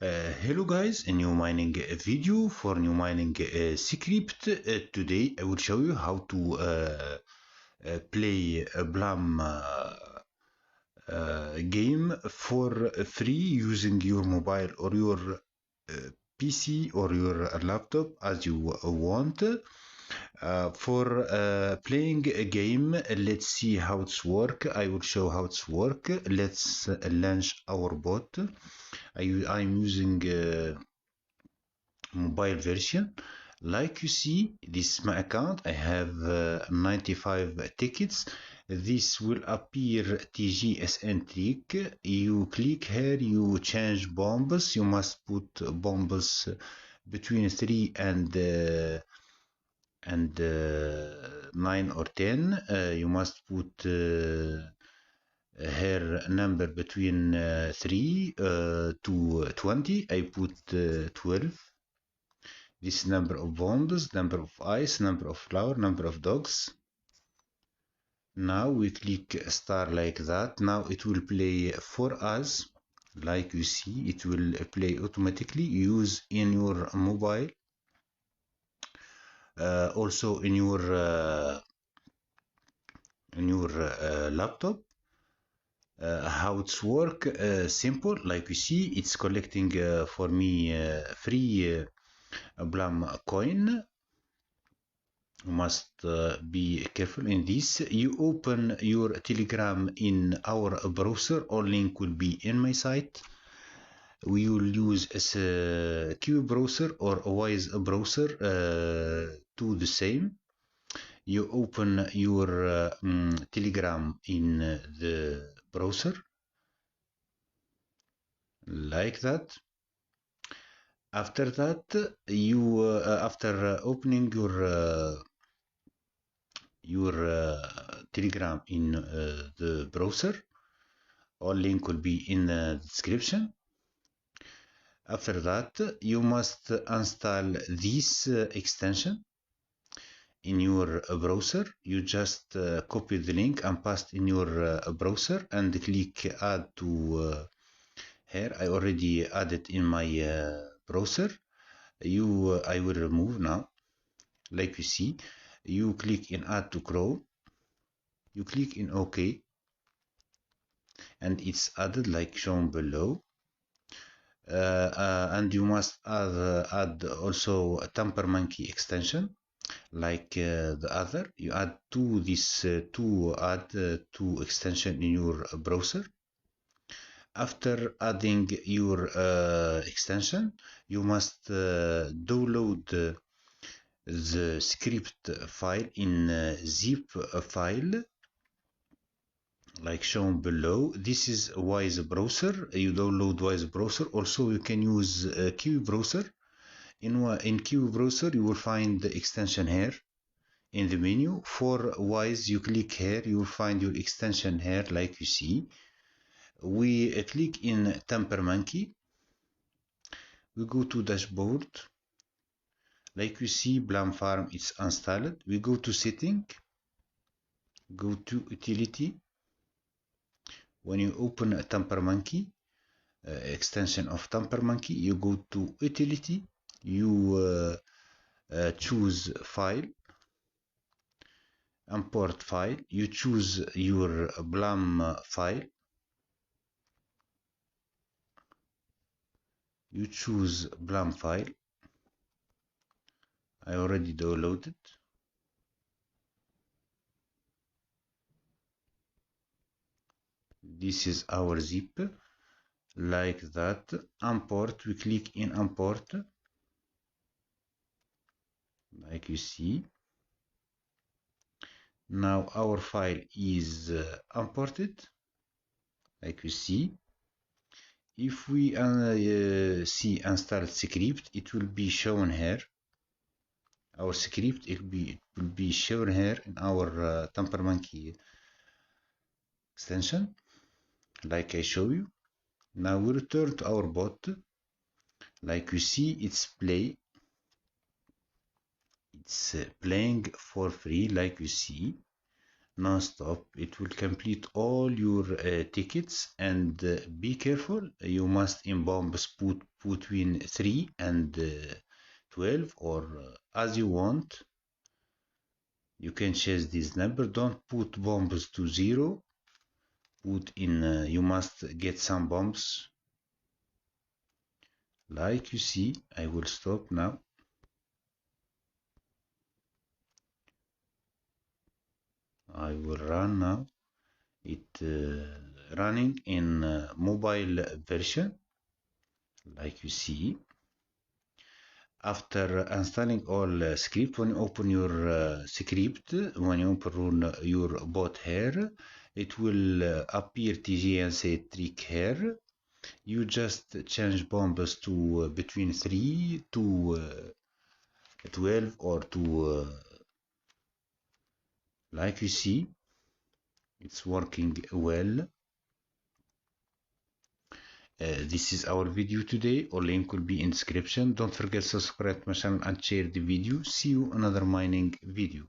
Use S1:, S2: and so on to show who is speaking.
S1: Hello guys, a new mining video for new mining script. Today I will show you how to play a Blum game for free using your mobile or your PC or your laptop as you want. For playing a game, let's see how it's work. I will show how it's work. Let's launch our bot. I'm using mobile version. Like you see, this is my account. I have 95 tickets. This will appear TGSN trick. You click here, you change bombs. You must put bombs between 3 and 9 or 10. You must put her number between 3 to 20. I put 12. This number of bombs, number of ice, number of flower, number of dogs. Now we click star like that. Now it will play for us. Like you see, it will play automatically. Use in your mobile. Also in your laptop. How it's work, simple. Like you see, it's collecting for me free Blum coin. You must be careful in this. You open your Telegram in our browser, or link will be in my site. We will use a Q browser or a Wise browser to the same. You open your Telegram in the browser like that. After that, you after opening your Telegram in the browser, or link will be in the description. After that, you must install this extension in your browser. You just copy the link and paste in your browser and click add to here. I already added in my browser. I will remove now. Like you see, you click in add to Chrome. You click in OK, and it's added like shown below. And you must add also a Tamper Monkey extension like the other. You add to this two extension in your browser. After adding your extension, you must download the script file in zip file like shown below. This is Wise browser. You download Wise browser. Also you can use Q browser. In Q browser you will find the extension here in the menu. For Wise, you click here, you will find your extension here like you see. We click in Tamper Monkey. We go to dashboard. Like you see, Blum farm is installed. We go to setting, go to utility. When you open a Tamper Monkey, extension of Tamper Monkey, you go to utility, you choose file, import file, you choose your Blum file, you choose Blum file. I already downloaded. This is our zip like that. Import, we click in import like you see. Now our file is imported like you see. If we see installed script, it will be shown here. Our script it will be shown here in our Tamper Monkey extension like I show you. Now we return to our bot. Like you see, it's playing for free like you see. non-stop. It will complete all your tickets, and be careful. You must in bombs put between 3 and 12, or as you want. You can change this number. Don't put bombs to 0. Put in you must get some bombs, like you see. I will stop now. I will run now. It running in mobile version, like you see. After installing all script, when you open your script, when you open your bot here, it will appear TG and say trick here. You just change bombs to between 3 to 12, or to like you see. It's working well. This is our video today. Our link will be in description. Don't forget to subscribe to my channel and share the video. See you another mining video.